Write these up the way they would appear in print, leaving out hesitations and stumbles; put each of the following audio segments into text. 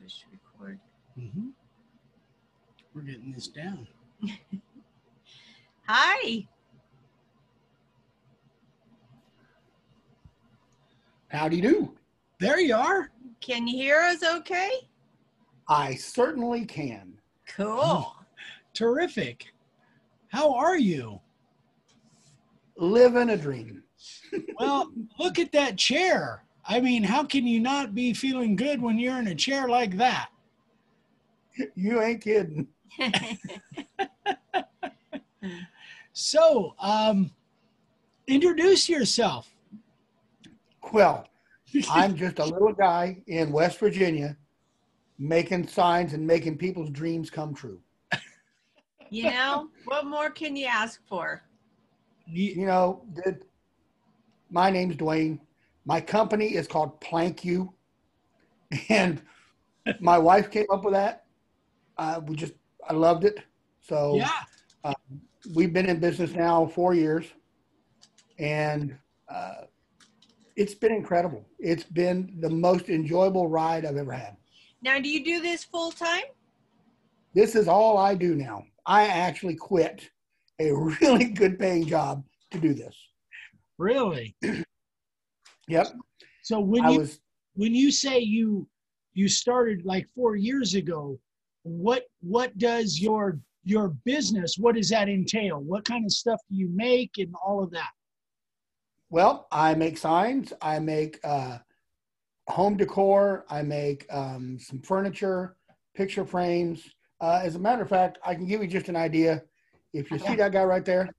push record. Mm-hmm. We're getting this down. Hi. Howdy do. There you are. Can you hear us okay? I certainly can. Cool. Terrific. How are you? Living a dream. Well, look at that chair. I mean, how can you not be feeling good when you're in a chair like that? You ain't kidding. So, introduce yourself. Well, I'm just a little guy in West Virginia making signs and making people's dreams come true. You know, what more can you ask for? You know, my name's Duane. My company is called Plank You. And my wife came up with that. I loved it. So Yeah. We've been in business now 4 years. And it's been incredible. It's been the most enjoyable ride I've ever had. Now, do you do this full time? This is all I do now. I actually quit a really good paying job to do this. Really? Yep. So when you say you started like 4 years ago, what does your business, what does that entail? What kind of stuff do you make and all of that? Well, I make signs. I make home decor. I make some furniture, picture frames. As a matter of fact, I can give you just an idea. If you see that guy right there.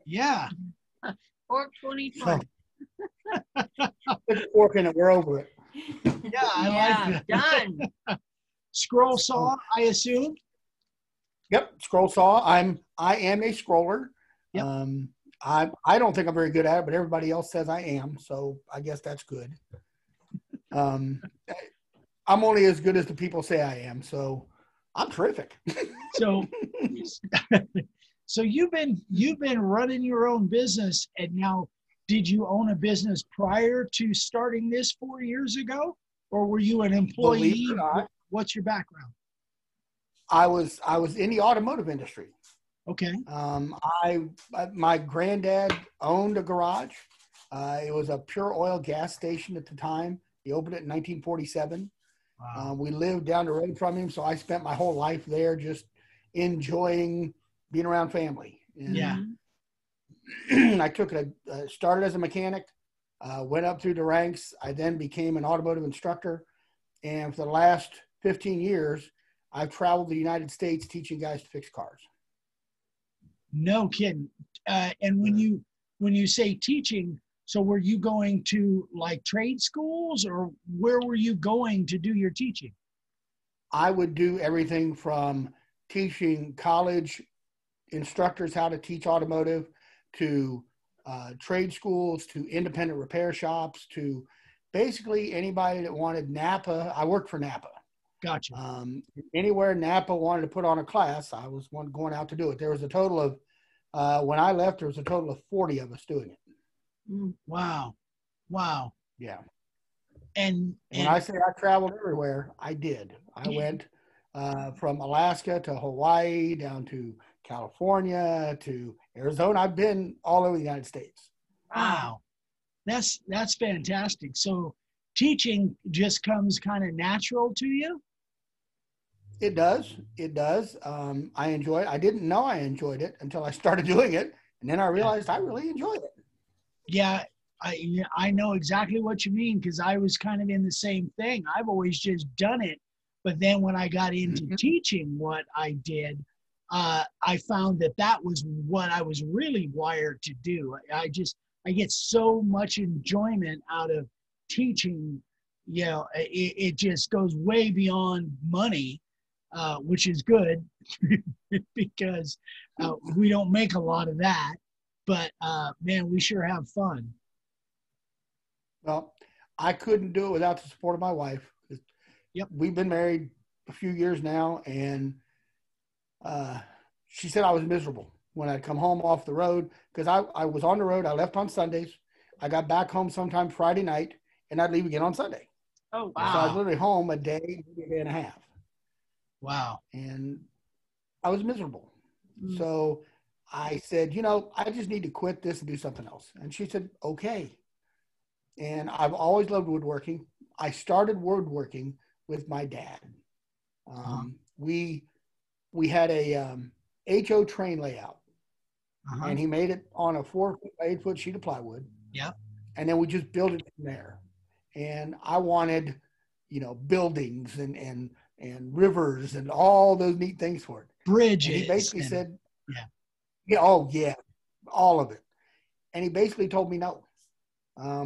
Yeah. Fork 2020. Put the fork in it. We're over it. Yeah, I like that. Done. Scroll saw, I assume. Yep, scroll saw. I am a scroller. Yep. I don't think I'm very good at it, but everybody else says I am, so I guess that's good. I'm only as good as the people say I am, so I'm terrific. So you've been running your own business, and now did you own a business prior to starting this 4 years ago, or were you an employee? Believe it or not, what's your background? I was in the automotive industry. Okay. My granddad owned a garage. It was a pure oil gas station at the time. He opened it in 1947. Wow. We lived down the road from him, so I spent my whole life there just enjoying being around family. And Yeah. I started as a mechanic, went up through the ranks. I then became an automotive instructor. And for the last 15 years, I've traveled the United States teaching guys to fix cars. No kidding. And when you say teaching, so were you going to like trade schools, or where were you going to do your teaching? I would do everything from teaching college instructors how to teach automotive, to trade schools, to independent repair shops, to basically anybody that wanted Napa. I worked for Napa. Gotcha. Anywhere Napa wanted to put on a class, I was one going out to do it. There was a total of, when I left, there was a total of 40 of us doing it. Wow. Yeah. And when I say I traveled everywhere, I did. I went from Alaska to Hawaii, down to California to Arizona. I've been all over the United States. Wow. That's fantastic. So teaching just comes kind of natural to you? It does. I enjoy it. I didn't know I enjoyed it until I started doing it. And then I realized I really enjoyed it. Yeah, I know exactly what you mean, because I was kind of in the same thing. I've always just done it. But then when I got into teaching what I did, I found that was what I was really wired to do. I get so much enjoyment out of teaching. You know, it just goes way beyond money, which is good because we don't make a lot of that. But man, we sure have fun. Well, I couldn't do it without the support of my wife. Yep. We've been married a few years now, and she said I was miserable when I'd come home off the road, because I was on the road. I left on Sundays. I got back home sometime Friday night, and I'd leave again on Sunday. Oh, So I was wow. literally home a day, maybe a day and a half. Wow. And I was miserable. Mm. So I said, I just need to quit this and do something else. And she said, okay. And I've always loved woodworking. I started woodworking with my dad. We had a HO train layout, and he made it on a 4-foot by 8-foot sheet of plywood. Yeah. And then we just built it from there. And I wanted, buildings and rivers and all those neat things for it. Bridges. And he basically said, yeah, oh yeah, all of it. And he basically told me, no,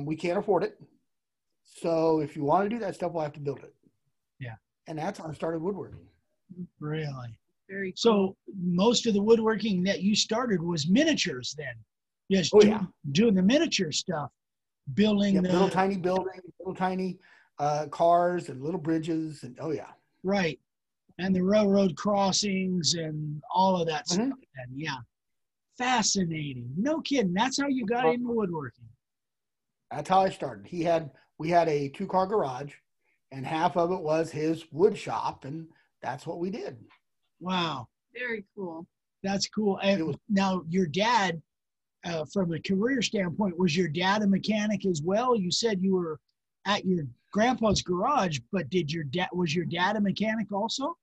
we can't afford it. So if you want to do that stuff, we'll have to build it. Yeah. And that's how I started woodworking. Really? Very cool. So most of the woodworking that you started was miniatures then? Yes. Doing the miniature stuff, building little tiny buildings, little tiny cars and little bridges. And right. And the railroad crossings and all of that stuff. And yeah. Fascinating. No kidding. That's how you got into woodworking. That's how I started. We had a 2-car garage, and half of it was his wood shop, and that's what we did. Wow. Very cool. That's cool. And now your dad, from a career standpoint, was your dad a mechanic as well? You said you were at your grandpa's garage, but was your dad a mechanic also?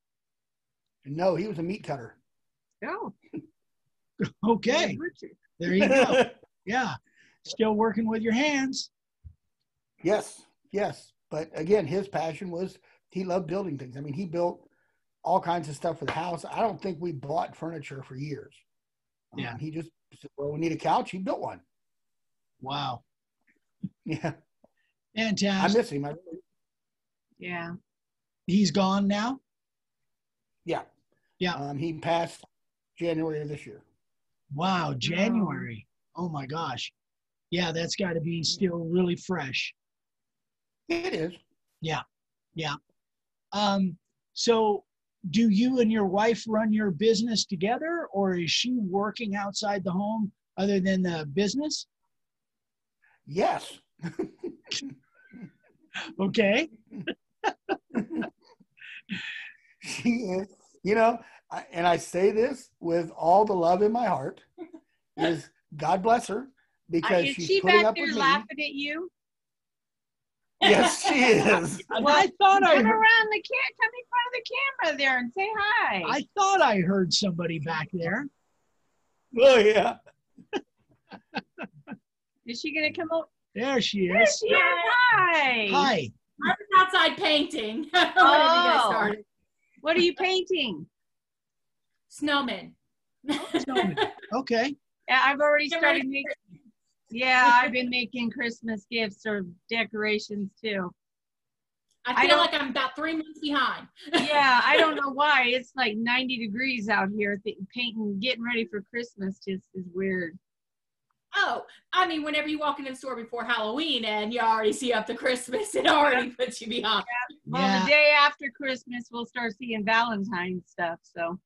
No, he was a meat cutter. Oh. Okay. There you go. Yeah. Still working with your hands. Yes. But again, his passion was he loved building things. I mean, he built all kinds of stuff for the house. I don't think we bought furniture for years. Yeah. He just said, well, we need a couch. He built one. Wow. Yeah. Fantastic. I miss him. Yeah. He's gone now? Yeah. Yeah. He passed January of this year. Wow. January. Oh my gosh. Yeah. That's got to be still really fresh. It is. Yeah. Yeah. So do you and your wife run your business together, or is she working outside the home other than the business? Yes. Okay. She is, and I say this with all the love in my heart, is God bless her, because she's putting up with me. Is she back there laughing at you? Yes, she is. Well, I thought come around the come in front of the camera there and say hi. I thought I heard somebody back there. Oh yeah. Is she gonna come up? There she is. There she is. Hi. Hi. I was outside painting. Whenever you guys started. What are you painting? Snowmen. Okay. Yeah, I've already started making. Yeah, I've been making Christmas gifts or decorations too. I feel like I'm about 3 months behind. Yeah, I don't know why. It's like 90 degrees out here. Painting, getting ready for Christmas just is weird. Oh, I mean, whenever you walk into the store before Halloween and you already see up the Christmas, it already puts you behind. Yeah. Well, the day after Christmas, we'll start seeing Valentine's stuff. So,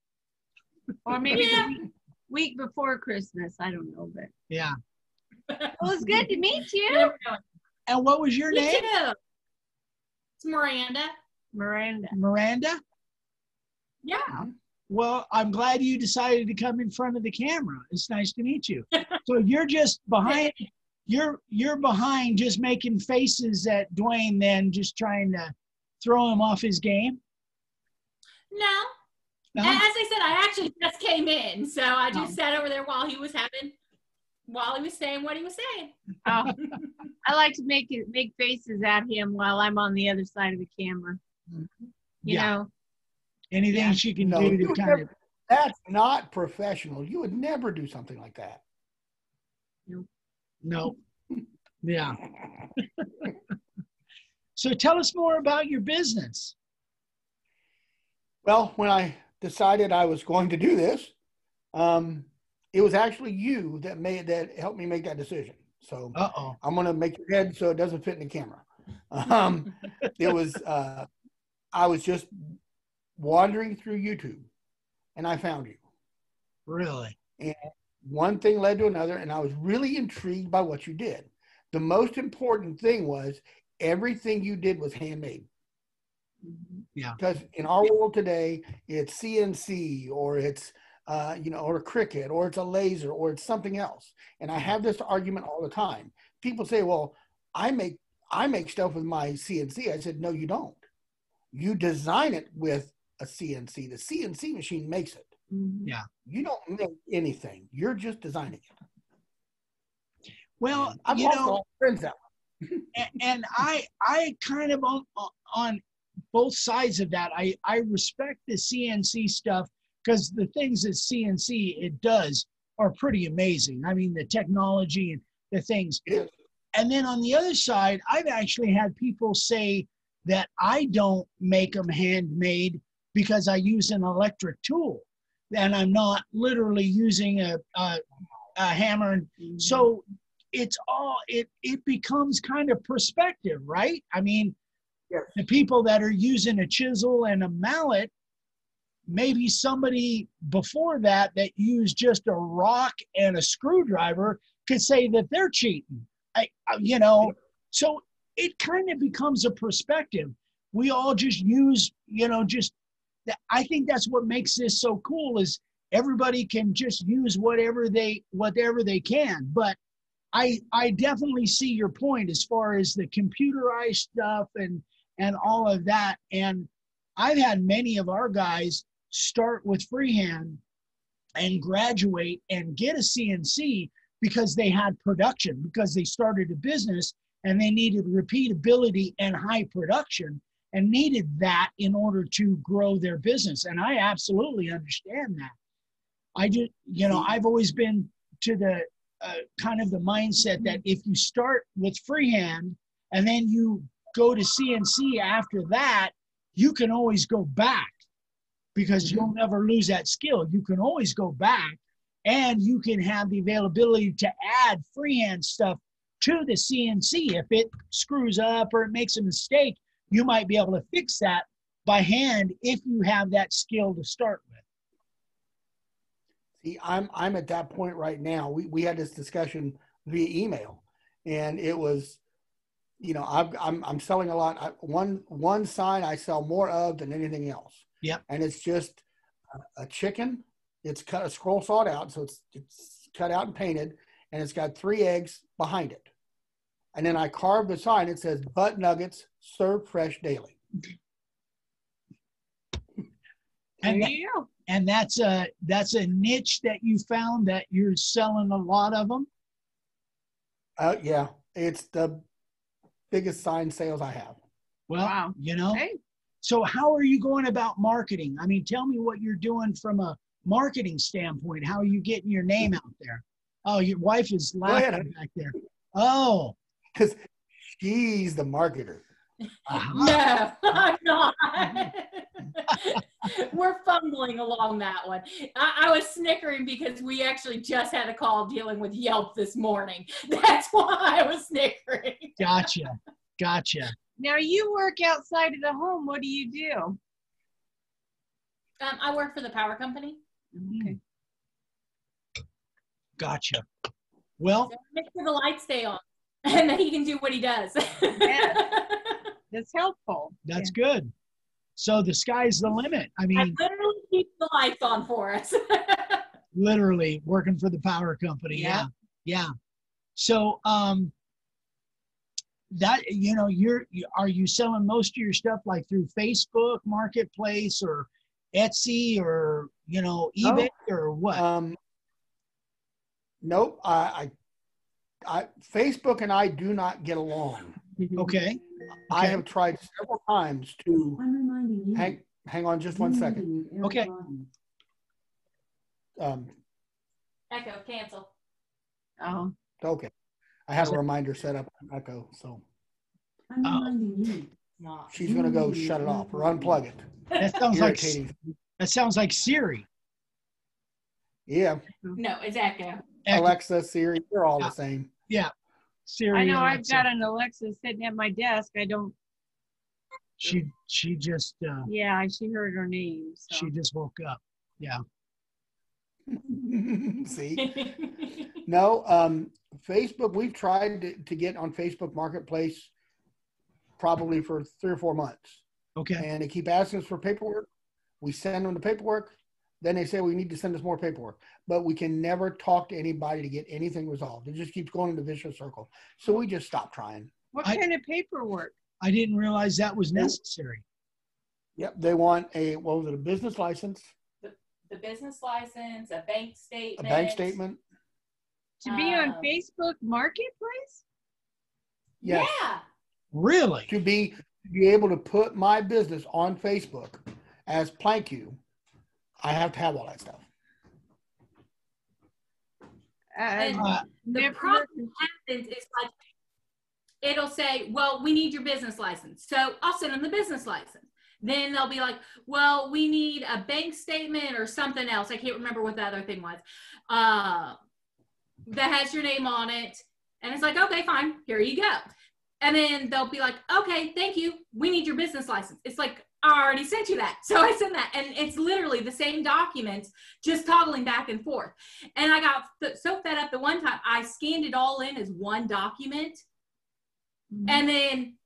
or maybe the week before Christmas. I don't know, but yeah. Well, it's good to meet you. And what was your name? Too. It's Miranda. Miranda? Yeah. Well, I'm glad you decided to come in front of the camera. It's nice to meet you. So you're just behind, you're behind just making faces at Duane, then just trying to throw him off his game? No. As I said, I actually just came in. So I just sat over there while he was saying what he was saying. Oh, I like to make faces at him while I'm on the other side of the camera. You know. Anything she can do to kind of. That's not professional. You would never do something like that. No. Yeah. So tell us more about your business. Well, when I decided I was going to do this, it was actually you that helped me make that decision. So I'm going to make your head so it doesn't fit in the camera. I was just wandering through YouTube and I found you. Really? And one thing led to another, and I was really intrigued by what you did. The most important thing was everything you did was handmade. Yeah. Because in our world today, it's CNC or it's, or a Cricut or it's a laser or it's something else. And I have this argument all the time. People say, well, I make stuff with my CNC. I said, no, you don't. You design it with a CNC. The CNC machine makes it. Yeah. You don't make anything. You're just designing it. Well, I've lost all friends that way. and I kind of on both sides of that. I respect the CNC stuff because the things that CNC it does are pretty amazing. I mean, the technology and the things. Yeah. And then on the other side, I've actually had people say that I don't make them handmade because I use an electric tool and I'm not literally using a hammer. So it's all, it becomes kind of perspective, right? I mean, yes. The people that are using a chisel and a mallet, maybe somebody before that used just a rock and a screwdriver could say that they're cheating. So it kind of becomes a perspective. We all just use, I think that's what makes this so cool is everybody can just use whatever they can. But I definitely see your point as far as the computerized stuff and all of that. And I've had many of our guys start with freehand and graduate and get a CNC because they had production, because they started a business and they needed repeatability and high production and needed that in order to grow their business. And I absolutely understand that. I just, I've always been to the kind of the mindset that if you start with freehand and then you go to CNC after that, you can always go back because you'll never lose that skill. You can always go back and you can have the availability to add freehand stuff to the CNC. If it screws up or it makes a mistake, you might be able to fix that by hand if you have that skill to start with. See, I'm at that point right now. We had this discussion via email, and it was, I'm selling a lot. One sign I sell more of than anything else. Yeah, and it's just a chicken. It's cut, scroll sawed out, so it's cut out and painted, and it's got 3 eggs behind it. And then I carved the sign. It says butt nuggets served fresh daily. And that's a niche that you found that you're selling a lot of them. Yeah, it's the biggest sign sales I have. Well, wow. Hey. So how are you going about marketing? I mean, tell me what you're doing from a marketing standpoint. How are you getting your name out there? Oh, your wife is laughing back there. Oh, because she's the marketer. No, I'm not. We're fumbling along that one. I was snickering because we actually just had a call dealing with Yelp this morning. That's why I was snickering. Gotcha. Now you work outside of the home. What do you do? I work for the power company. Okay. Gotcha. Well, So make sure the lights stay on, and then he can do what he does. Yeah. That's helpful. That's good. So the sky's the limit. I mean, I literally keep the lights on for us. literally working for the power company. Yeah. So, that, are you selling most of your stuff like through Facebook Marketplace or Etsy or, eBay or what? Nope. I Facebook and I do not get along. Okay. I have tried several times to hang on just 1 second. Okay. Echo, cancel. Oh. Okay. I have a reminder set up on Echo, so she's going to go shut it off or unplug it. That sounds like Siri. Yeah. No, it's Echo. Alexa, Siri, they're all the same. Yeah. Siri. I know Alexa. I've got an Alexa sitting at my desk. I don't. She just. Yeah, she heard her name. So. She just woke up. Yeah. See? No, Facebook, we've tried to get on Facebook Marketplace probably for 3 or 4 months. Okay. And they keep asking us for paperwork. We send them the paperwork. Then they say we need to send us more paperwork. But we can never talk to anybody to get anything resolved. It just keeps going in the vicious circle. So we just stop trying. What kind of paperwork? I didn't realize that was necessary. Yep. They want a business license. The business license, a bank statement. A bank statement. To be on Facebook Marketplace? Yes. Yeah. Really? To be able to put my business on Facebook as Plank You, I have to have all that stuff. And the problem happens is like, it'll say, well, we need your business license. So I'll send them the business license. Then they'll be like, well, we need a bank statement or something else. I can't remember what the other thing was. That has your name on it. And it's like, okay, fine, here you go. And then they'll be like, okay, thank you. We need your business license. It's like, I already sent you that. So I send that. And it's literally the same documents, just toggling back and forth. And I got so fed up the one time, I scanned it all in as one document. And then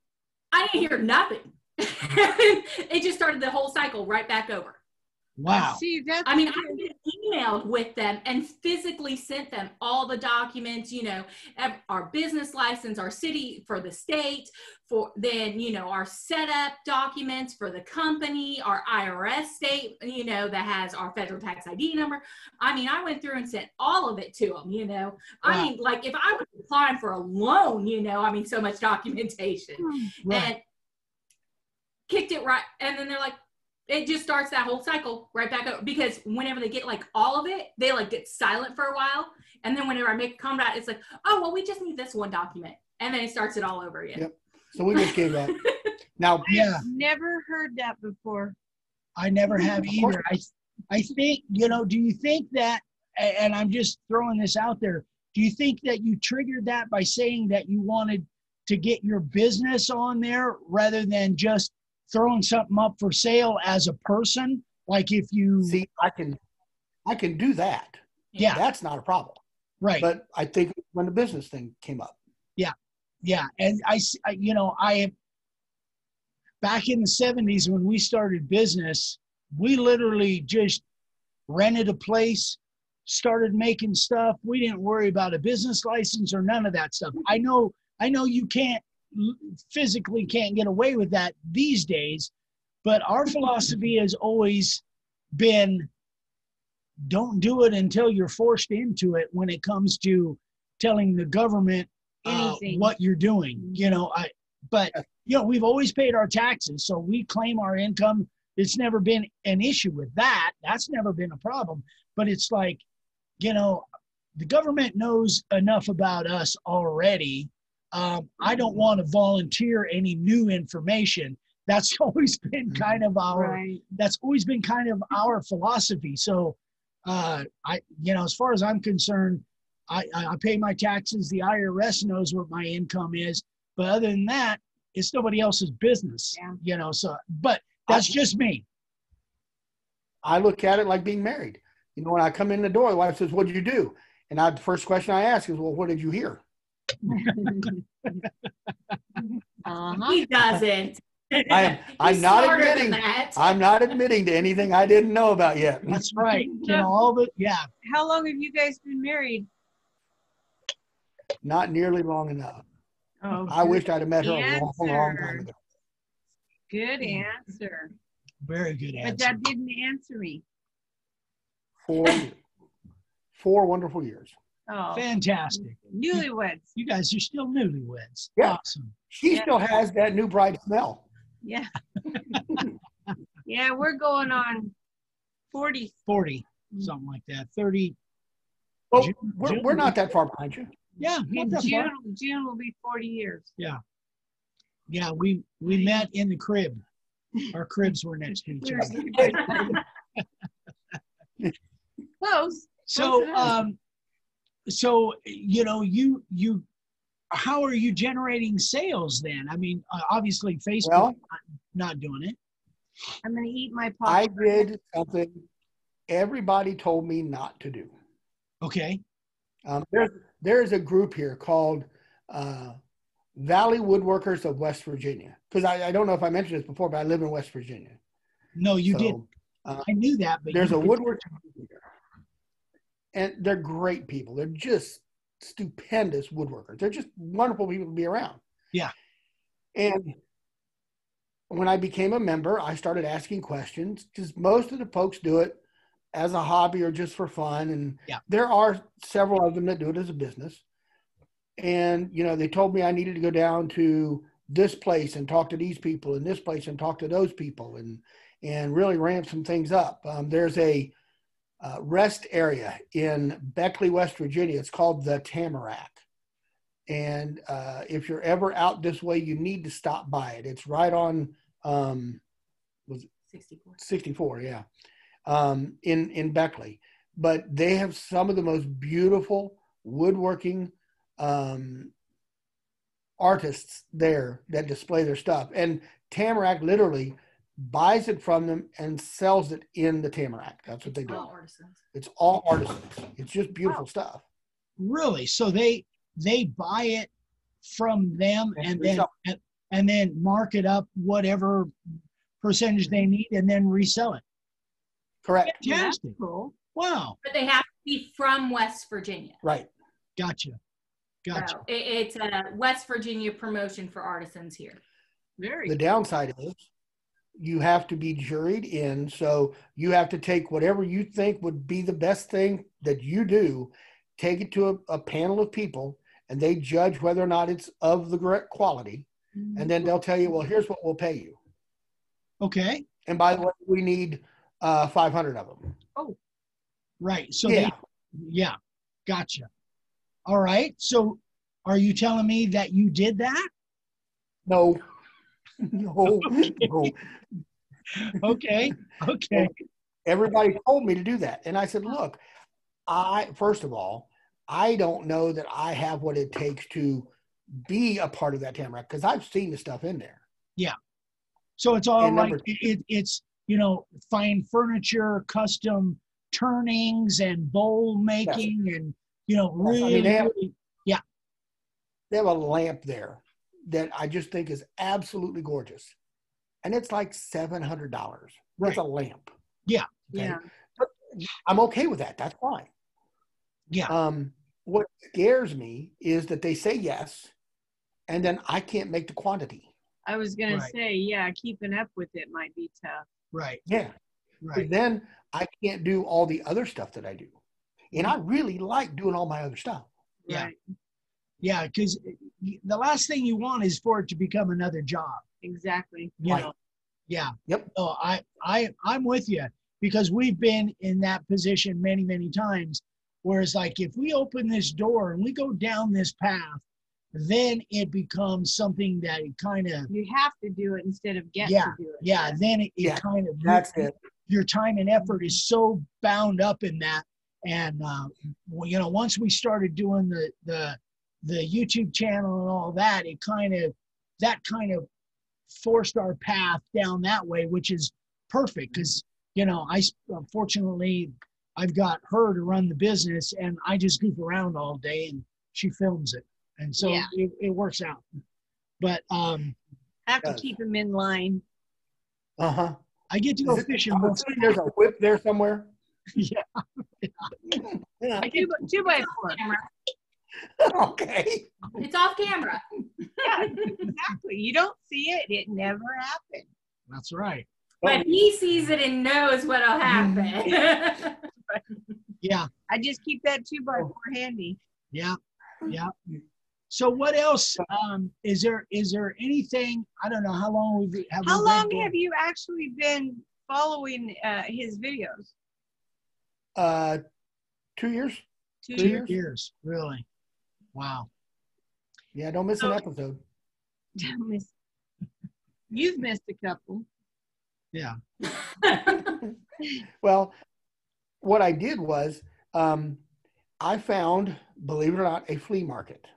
I didn't hear nothing. It just started the whole cycle right back over. Wow. See, I mean, I've been emailed with them and physically sent them all the documents, you know, our business license, our city for the state, for then, you know, our setup documents for the company, our IRS state, you know, that has our federal tax ID number. I mean, I went through and sent all of it to them, you know. Wow. I mean, like if I was applying for a loan, you know, I mean, so much documentation. Right. And kicked it right. And then they're like, it just starts that whole cycle right back up, because whenever they get like all of it, they like get silent for a while. And then whenever I make a comment, it's like, oh, well, we just need this one document. And then it starts it all over again. Yep. So we just gave that. Now, yeah. I've never heard that before. I never have either. I think, you know, do you think that, and I'm just throwing this out there, do you think that you triggered that by saying that you wanted to get your business on there rather than just throwing something up for sale as a person? Like if you see, I can do that. Yeah, that's not a problem. Right. But I think when the business thing came up. Yeah. Yeah. And I back in the 70s when we started business, we literally just rented a place, started making stuff. We didn't worry about a business license or none of that stuff. I know you physically can't get away with that these days, but our philosophy has always been, don't do it until you're forced into it when it comes to telling the government what you're doing. You know, but you know, we've always paid our taxes, so we claim our income. It's never been an issue with that. That's never been a problem. But it's like, you know, the government knows enough about us already. I don't want to volunteer any new information. That's always been kind of that's always been kind of our philosophy. So, as far as I'm concerned, I pay my taxes. The IRS knows what my income is, but other than that, it's nobody else's business. Yeah. You know, so, but that's just me. I look at it like being married. You know, when I come in the door, the wife says, "What did you do?" And the first question I ask is, "Well, what did you hear?" He doesn't. I'm not admitting to anything I didn't know about yet. That's right. You know, How long have you guys been married? Not nearly long enough. Oh, I wished I'd have met her a long time ago. Good answer. Very good answer. But that didn't answer me. 4 years. 4 wonderful years. Oh, fantastic. Newlyweds. You guys are still newlyweds. Yeah. Awesome. She still has that new bride smell. Yeah. Yeah, we're going on 40. 40, something like that. 30. Well, we're not that far behind you. Yeah. June will be 40 years. Yeah. Yeah, we met in the crib. Our cribs were next to each other. Close. So, you know, you how are you generating sales then? I mean, obviously Facebook not doing it. I'm going to eat my popcorn. I did something everybody told me not to do. Okay. There's a group here called Valley Woodworkers of West Virginia. Because I don't know if I mentioned this before, but I live in West Virginia. No, you didn't. I knew that, but there's a woodworking here. And they're great people. They're just stupendous woodworkers. They're just wonderful people to be around. Yeah. And when I became a member, I started asking questions because most of the folks do it as a hobby or just for fun. And there are several of them that do it as a business. And, you know, they told me I needed to go down to this place and talk to these people and this place and talk to those people and really ramp some things up. There's a rest area in Beckley, West Virginia. It's called the TAMRAC. And if you're ever out this way, you need to stop by it. It's right on was it 64, yeah. In Beckley. But they have some of the most beautiful woodworking artists there that display their stuff. And TAMRAC literally buys it from them and sells it in the TAMRAC. That's what they do. All artisans. It's all artisans. It's just beautiful stuff. Really? So they buy it from them and then mark it up whatever percentage they need and then resell it. Correct. Fantastic. Cool. Wow. But they have to be from West Virginia. Right. Gotcha. So it's a West Virginia promotion for artisans here. The downside is you have to be juried in. So you have to take whatever you think would be the best thing that you do, take it to a panel of people, and they judge whether or not it's of the correct quality. And then they'll tell you, well, here's what we'll pay you. Okay. And by the way, we need 500 of them. Oh, right. So yeah. Gotcha. All right. So are you telling me that you did that? No. No. Okay. Everybody told me to do that. And I said, look, first of all, I don't know that I have what it takes to be a part of that TAMRAC because I've seen the stuff in there. Yeah. So it's all like it's, you know, fine furniture, custom turnings and bowl making and, you know, really, they have a lamp there that I just think is absolutely gorgeous. And it's like $700. Right. It's a lamp. Yeah. Okay? Yeah. But I'm okay with that. That's fine. Yeah. What scares me is that they say yes, and then I can't make the quantity. I was going to say, yeah, keeping up with it might be tough. Right. Yeah. Right. But then I can't do all the other stuff that I do. And I really like doing all my other stuff. Yeah. Right. Yeah. Because the last thing you want is for it to become another job. Exactly. You know? Yeah. Yep. So I'm with you because we've been in that position many, many times. Whereas like if we open this door and we go down this path, then it becomes something that it kind of You have to do it instead of get to do it. Yeah. Then it kind of That's it. Your time and effort is so bound up in that. And you know, once we started doing the YouTube channel and all that, it kind of forced our path down that way, which is perfect because, you know, unfortunately I've got her to run the business and I just goof around all day and she films it. And so it works out. But have to keep them in line. Uh-huh. I get to go fishing. There's a whip there somewhere. Yeah. I do 2x4. Okay. It's off camera. Yeah, exactly. You don't see it. It never happened. That's right. But he sees it and knows what'll happen. Yeah. I just keep that 2x4 handy. Yeah. Yeah. So what else? Is there anything? I don't know how long How long have you actually been following his videos? 2 years. 2 years. Really? Wow. Yeah, don't miss an episode. You've missed a couple. Yeah. Well, what I did was I found, believe it or not, a flea market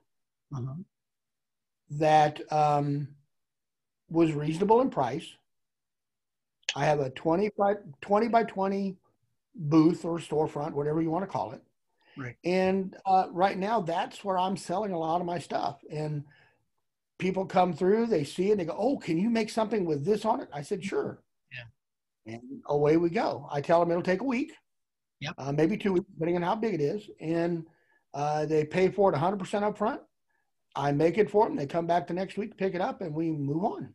that was reasonable in price. I have a 20 by 20 booth or storefront, whatever you want to call it. Right. And right now, that's where I'm selling a lot of my stuff. And people come through, they see it, and they go, "Oh, can you make something with this on it?" I said, "Sure." Yeah. And away we go. I tell them it'll take a week, Yep. Maybe 2 weeks, depending on how big it is. And they pay for it 100% up front. I make it for them. They come back the next week, pick it up, and we move on.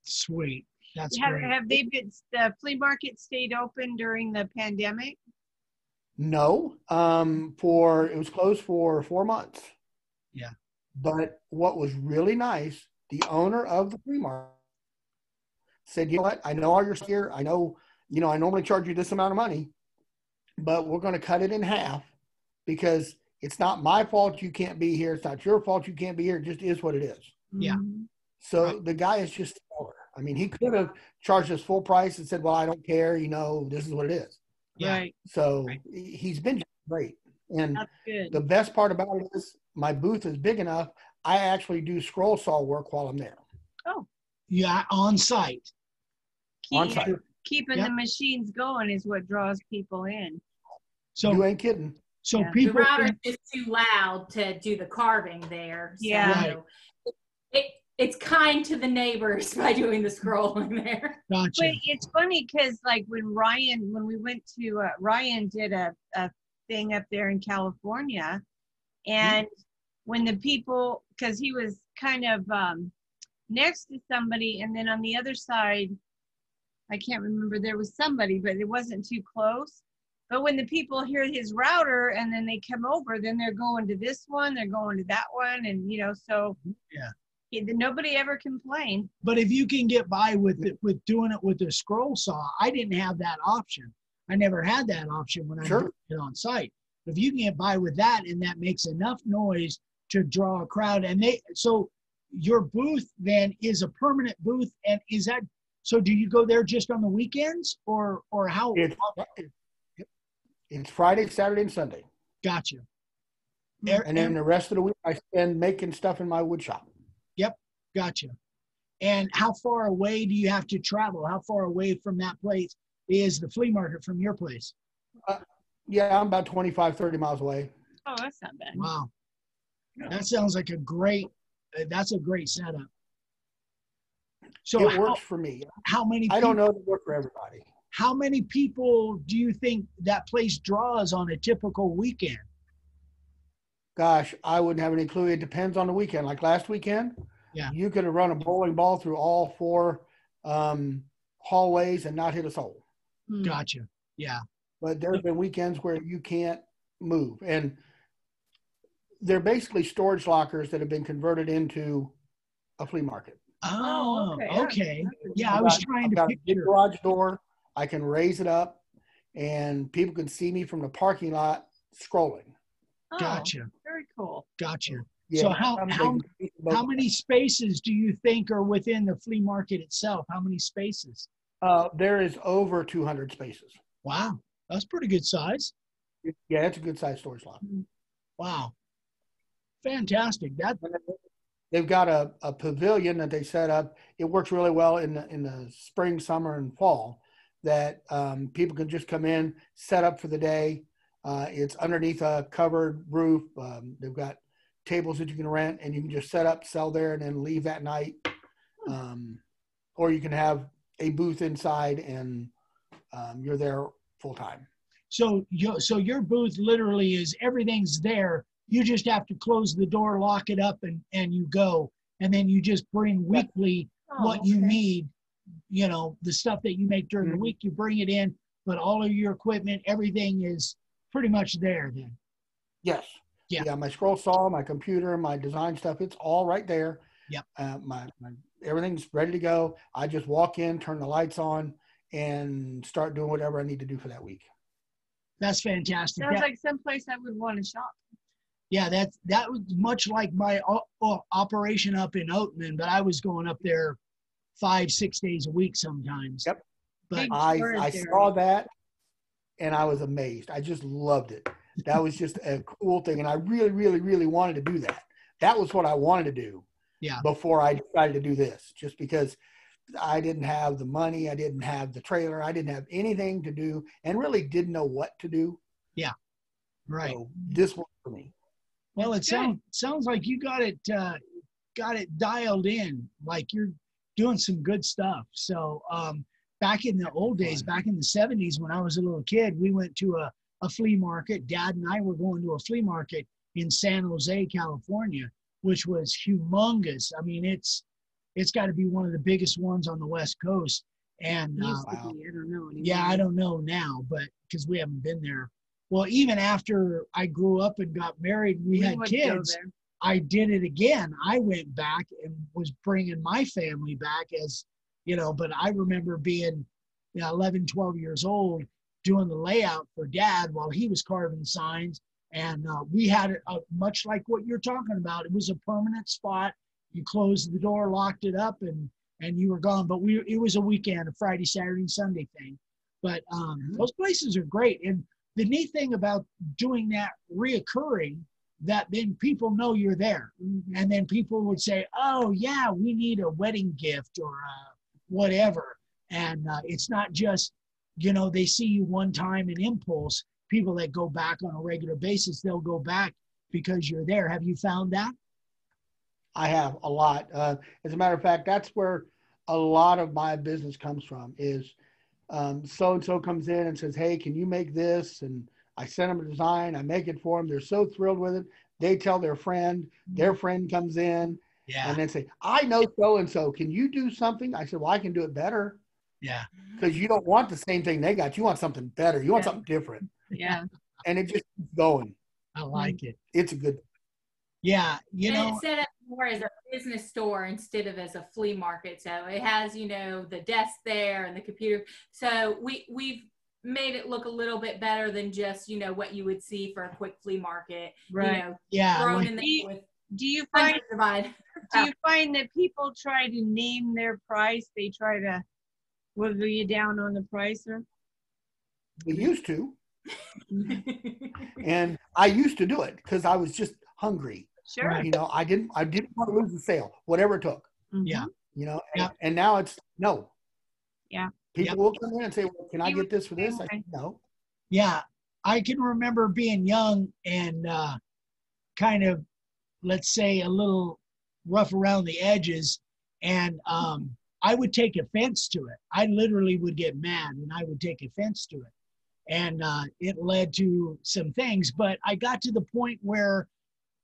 Sweet. That's Have, great. have they been, the flea market stayed open during the pandemic? No, it was closed for 4 months. Yeah. But what was really nice, the owner of the flea market said, "You know what? I know all your stuff here. I know, I normally charge you this amount of money, but we're going to cut it in half because it's not my fault you can't be here. It's not your fault you can't be here. It just is what it is." Yeah. So Right. the guy is just stellar. I mean, he could have charged us full price and said, "Well, I don't care. This is what it is." Yeah. Right. So he's been great. And That's good. the best part about it is my booth is big enough. I actually do scroll saw work while I'm there. Oh, Yeah, on site. On site. Keeping Yeah. the machines going is what draws people in. So You ain't kidding. so Yeah. The people router's just too loud to do the carving there. So Yeah. it's kind to the neighbors by doing the scrolling there. gotcha. But it's funny because like when we went to, Ryan did a thing up there in California, and when the people, because he was kind of next to somebody, and then on the other side, I can't remember, there was somebody, but it wasn't too close. But when the people hear his router and then they come over, then they're going to this one, they're going to that one, and so Yeah. Nobody ever complained. But if you can get by with doing it with a scroll saw, I didn't have that option. I never had that option when I Sure. did it on site. If you can get by with that and that makes enough noise to draw a crowd, so your booth then is a permanent booth, and is that, so do you go there just on the weekends or how? It's Friday, Saturday, and Sunday. Gotcha. And then the rest of the week I spend making stuff in my wood shop. Yep, gotcha. And how far away do you have to travel? How far away from that place is the flea market from your place? Yeah, I'm about 25, 30 miles away. Oh, that's not bad. Wow. That sounds like that's a great setup. So It works for me. how many I don't know if it works for everybody. How many people do you think that place draws on a typical weekend? Gosh, I wouldn't have any clue. It depends on the weekend. Like last weekend, Yeah. you could have run a bowling ball through all 4 hallways and not hit a soul. Gotcha. Yeah. But there have been weekends where you can't move. And they're basically storage lockers that have been converted into a flea market. Oh, okay. okay. Yeah, I was trying I've to got a big picture. garage door. I can raise it up and people can see me from the parking lot scrolling. Oh, Gotcha. very cool. Gotcha. Yeah, So how many spaces do you think are within the flea market itself? How many spaces? There is over 200 spaces. Wow. That's pretty good size. Yeah, it's a good sized storage lot. Wow. Fantastic. They've got a pavilion that they set up. It works really well in the spring, summer, and fall that people can just come in, set up for the day. It's underneath a covered roof. They've got tables that you can rent, and you can just set up, sell there, and then leave that night. Or you can have a booth inside, and you're there full time. So your booth literally is everything's there. You just have to close the door, lock it up, and you go. And then you just bring weekly what you need, the stuff that you make during the week, you bring it in, but all of your equipment, everything is pretty much there then. Yes. Yeah. My scroll saw, my computer, my design stuff, it's all right there. Yep. My everything's ready to go. I just walk in, turn the lights on, and start doing whatever I need to do for that week. That's fantastic. Sounds like someplace I would want to shop. Yeah, that was much like my operation up in Oatman, but I was going up there 5-6 days a week sometimes. Yep. But I saw that and I was amazed. I just loved it. That was just a cool thing. And I really, really, really wanted to do that. That was what I wanted to do before I decided to do this, just because I didn't have the money. I didn't have the trailer. I didn't have anything to do and really didn't know what to do. Yeah. Right. So this worked for me. Well, it sounds like you got it got it dialed in. Like you're doing some good stuff. So back in the old days, back in the 70s, when I was a little kid, we went to a flea market. Dad and I were going to a flea market in San Jose, California, which was humongous. I mean, it's got to be one of the biggest ones on the West Coast. And Used to be, I don't know anymore. yeah, I don't know now, but because we haven't been there. Well, even after I grew up and got married, we had would go kids. there. I did it again. I went back and was bringing my family back as, you know, but I remember being 11, 12 years old doing the layout for Dad while he was carving signs. And we had it much like what you're talking about. It was a permanent spot. You closed the door, locked it up, and you were gone. But it was a weekend, a Friday, Saturday, and Sunday thing. But those places are great. And the neat thing about doing that reoccurring, that then people know you're there. Mm-hmm. And then people would say, oh, yeah, we need a wedding gift or whatever. And it's not just, you know, they see you one time in impulse. People that go back on a regular basis, they'll go back because you're there. Have you found that? I have a lot. As a matter of fact, that's where a lot of my business comes from is so-and-so comes in and says, hey, can you make this? And I send them a design. I make it for them. They're so thrilled with it. They tell their friend comes in and then say, I know so-and-so. Can you do something? I said, well, I can do it better. Yeah. Because you don't want the same thing they got. You want something better. You want something different. Yeah. And it just keeps going. I like it. It's a good. Yeah. You know, it's set up more as a business store instead of as a flea market. So it has, you know, the desk there and the computer. So we've made it look a little bit better than just, you know, what you would see for a quick flea market. Right. You know, yeah. thrown Like, in there with do you find that people try to name their price? They try to wiggle you down on the price, or? We used to. And I used to do it because I was just hungry. Sure. You know, I didn't want to lose the sale, whatever it took. Mm-hmm. Yeah. You know, and now it's no. Yeah. People will come in and say, well, can I get this for this? I said, no. Yeah. I can remember being young and kind of, let's say, a little rough around the edges. And I would take offense to it. I literally would get mad and I would take offense to it. And it led to some things. But I got to the point where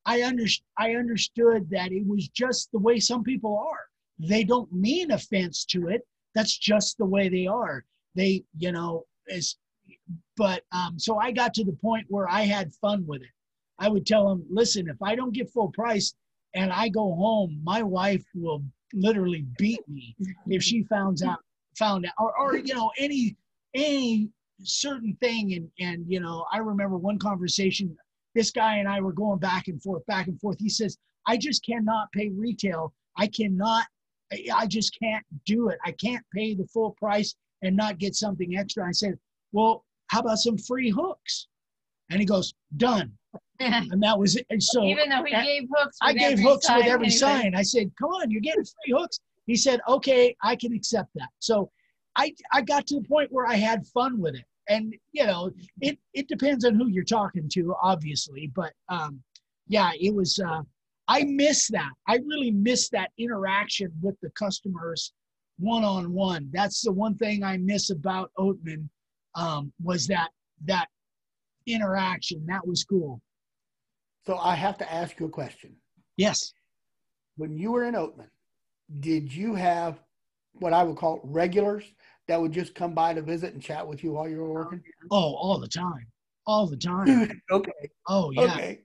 I understood that it was just the way some people are. They don't mean offense to it. That's just the way they are. They, you know, so I got to the point where I had fun with it. I would tell them, listen, if I don't get full price and I go home, my wife will literally beat me if she found out, or you know, any certain thing. And, you know, I remember one conversation, this guy and I were going back and forth. He says, I just cannot pay retail. I just can't do it. I can't pay the full price and not get something extra. I said, well, how about some free hooks? And he goes, done. And that was it. And so even though he gave hooks, I gave hooks with every sign. I said, come on, you're getting free hooks. He said, okay, I can accept that. So I got to the point where I had fun with it. And, you know, it depends on who you're talking to, obviously. But, yeah, it was, I miss that. I really miss that interaction with the customers one-on-one. That's the one thing I miss about Oatman, was that interaction. That was cool. So I have to ask you a question. Yes. When you were in Oatman, did you have what I would call regulars that would just come by to visit and chat with you while you were working? Oh, all the time. All the time. Okay. Oh, yeah. Okay.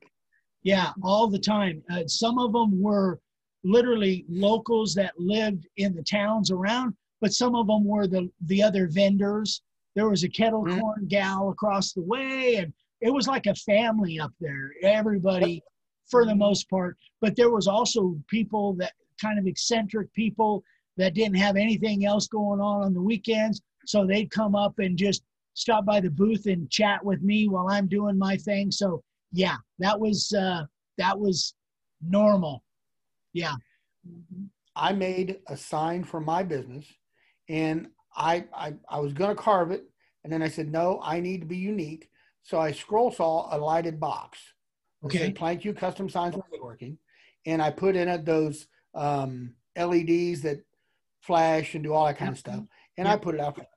Yeah, all the time. Some of them were literally locals that lived in the towns around, but some of them were the other vendors. There was a kettle corn gal across the way, and it was like a family up there. Everybody, for the most part. But there was also people that kind of eccentric people that didn't have anything else going on the weekends. So they'd come up and just stop by the booth and chat with me while I'm doing my thing. So yeah, that was normal. Yeah. I made a sign for my business, and I was going to carve it. And then I said, no, I need to be unique. So I scroll saw a lighted box. Okay. Said, Plank You Custom Signs for Woodworking. And I put in it those LEDs that flash and do all that kind of stuff. And I put it out for them.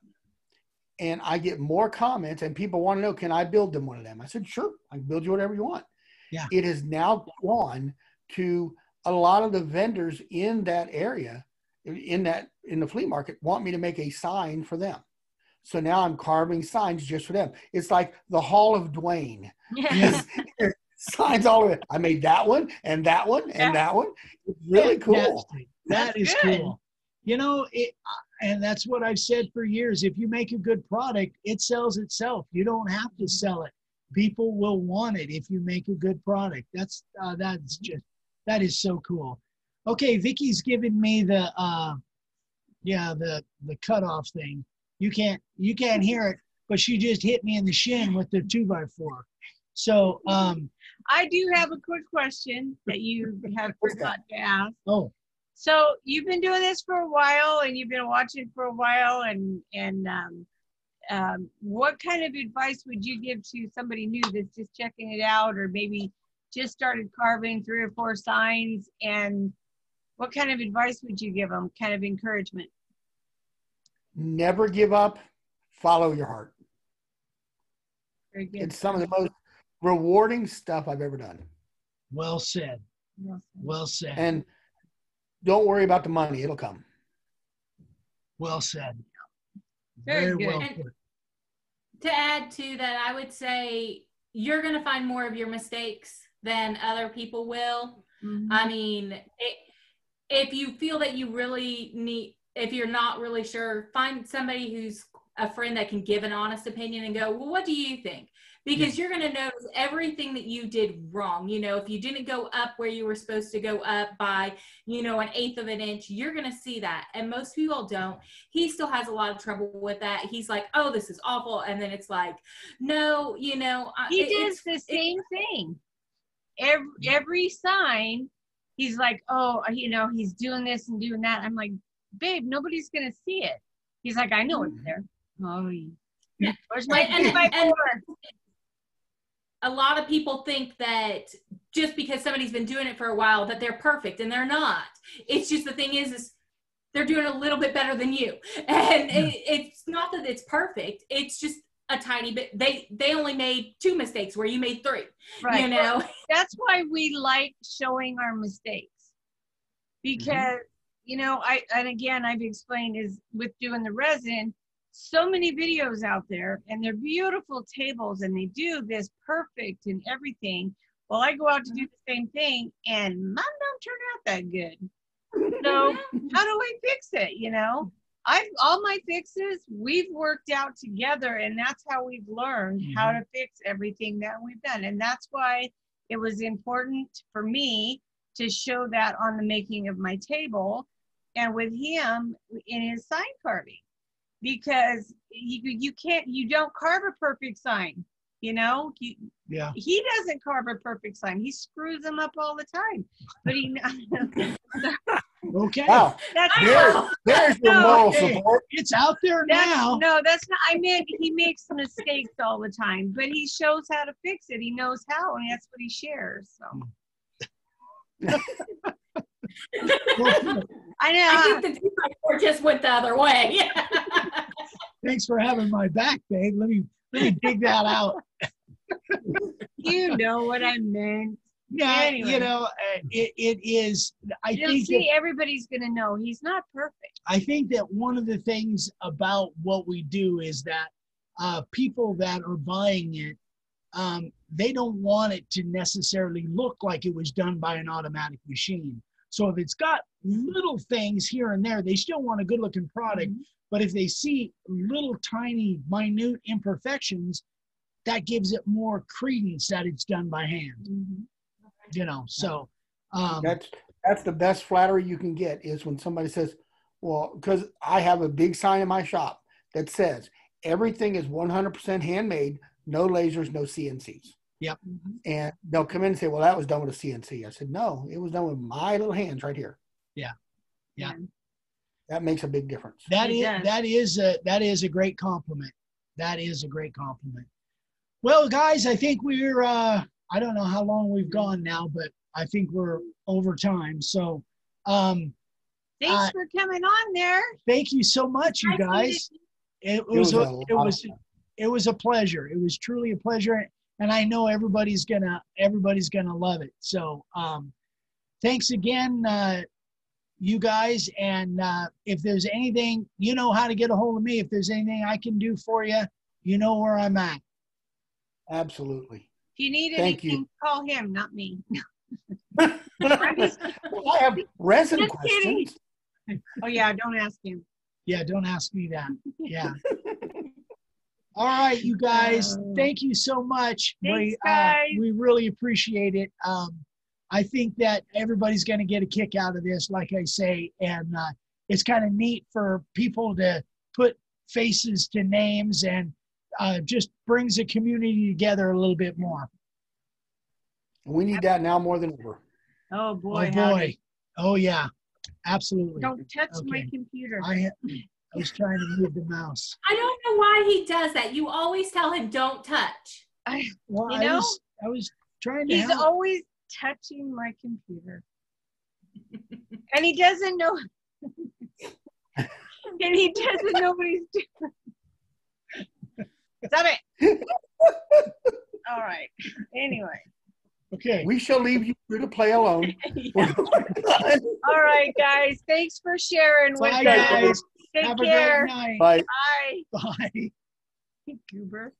And I get more comments, and people want to know, can I build them one of them? I said, sure, I can build you whatever you want. Yeah. It has now gone to a lot of the vendors in that area, in the flea market, want me to make a sign for them. So now I'm carving signs just for them. It's like the Hall of Duane. Yeah. Signs all of it. I made that one and that one and that one. It's really cool. That is cool. You know, and that's what I've said for years. If you make a good product, it sells itself. You don't have to sell it. People will want it if you make a good product. That is so cool. Okay, Vicky's giving me the cutoff thing. You can't hear it, but she just hit me in the shin with the 2x4. So I do have a quick question that you have forgot to ask. Oh. So you've been doing this for a while, and you've been watching for a while, and what kind of advice would you give to somebody new that's just checking it out, or maybe just started carving 3 or 4 signs? And what kind of advice would you give them? Kind of encouragement? Never give up. Follow your heart. Very good. It's some of the most rewarding stuff I've ever done. Well said. Well said. And don't worry about the money. It'll come. Well said. Very good. well And put. to add to that, I would say you're going to find more of your mistakes than other people will. Mhm. I mean, if you feel that you really need, if you're not really sure, find somebody who's a friend that can give an honest opinion and go, well, what do you think? Because you're going to notice everything that you did wrong. You know, if you didn't go up where you were supposed to go up by, you know, 1/8 of an inch, you're going to see that. And most people don't. He still has a lot of trouble with that. He's like, oh, this is awful. And then it's like, no, you know. He does the same thing. Every sign, he's like, oh, you know, he's doing this and doing that. I'm like, babe, nobody's going to see it. He's like, I know it's there. Oh, yeah. Where's my 2x4? A lot of people think that just because somebody's been doing it for a while that they're perfect, and they're not. It's just the thing is they're doing a little bit better than you. And it's not that it's perfect. It's just a tiny bit. They only made 2 mistakes where you made 3. Right. You know? That's why we like showing our mistakes. Because, you know, I've explained is with doing the resin, so many videos out there, and they're beautiful tables, and they do this perfect and everything. Well, I go out to do the same thing, and mine don't turn out that good. So how do I fix it? You know, all my fixes we've worked out together, and that's how we've learned how to fix everything that we've done. And that's why it was important for me to show that on the making of my table, and with him in his sign carving. Because you don't carve a perfect sign, you know. He doesn't carve a perfect sign. He screws them up all the time. But he okay. Wow. There's your moral support. It's out there now. No, that's not. I mean, he makes mistakes all the time, but he shows how to fix it. He knows how, and that's what he shares. So. I know. I think the 2x4 just went the other way. Thanks for having my back, babe. Let me dig that out. You know what I meant. Yeah, anyway. You know, it is. Everybody's going to know he's not perfect. I think that one of the things about what we do is that people that are buying it, they don't want it to necessarily look like it was done by an automatic machine. So if it's got little things here and there, they still want a good looking product. But if they see little tiny minute imperfections, that gives it more credence that it's done by hand. You know, so that's the best flattery you can get is when somebody says, well, because I have a big sign in my shop that says everything is 100% handmade, no lasers, no CNCs. Yep. And they'll come in and say, well, that was done with a CNC. I said, no, it was done with my little hands right here. Yeah. That makes a big difference. That is a great compliment. That is a great compliment. Well, guys, I think we're, I don't know how long we've gone now, but I think we're over time. So Thanks for coming on there. Thank you so much, you guys. It was a pleasure. It was truly a pleasure, and I know everybody's gonna love it. So thanks again, you guys. And if there's anything, you know how to get a hold of me. If there's anything I can do for you, you know where I'm at. Absolutely. If you need anything, call him, not me. Well, I have resin questions. Oh yeah, don't ask him. Yeah, don't ask me that. Yeah. All right, you guys. Thank you so much. Thanks, guys. We really appreciate it. I think that everybody's going to get a kick out of this, like I say, and it's kind of neat for people to put faces to names, and just brings the community together a little bit more. We need that now more than ever. Oh boy. Oh boy. Oh yeah. Absolutely. Don't touch my computer. I was trying to move the mouse. I don't know why he does that. You always tell him don't touch. I was trying to He's help. always touching my computer. And he doesn't know. And he doesn't know what he's doing. Stop it. All right. Anyway. Okay. We shall leave you to play alone. Yeah. All right, guys. Thanks for sharing with us. Guys. Take Have care. a great night. Bye. Bye. Bye. Goober.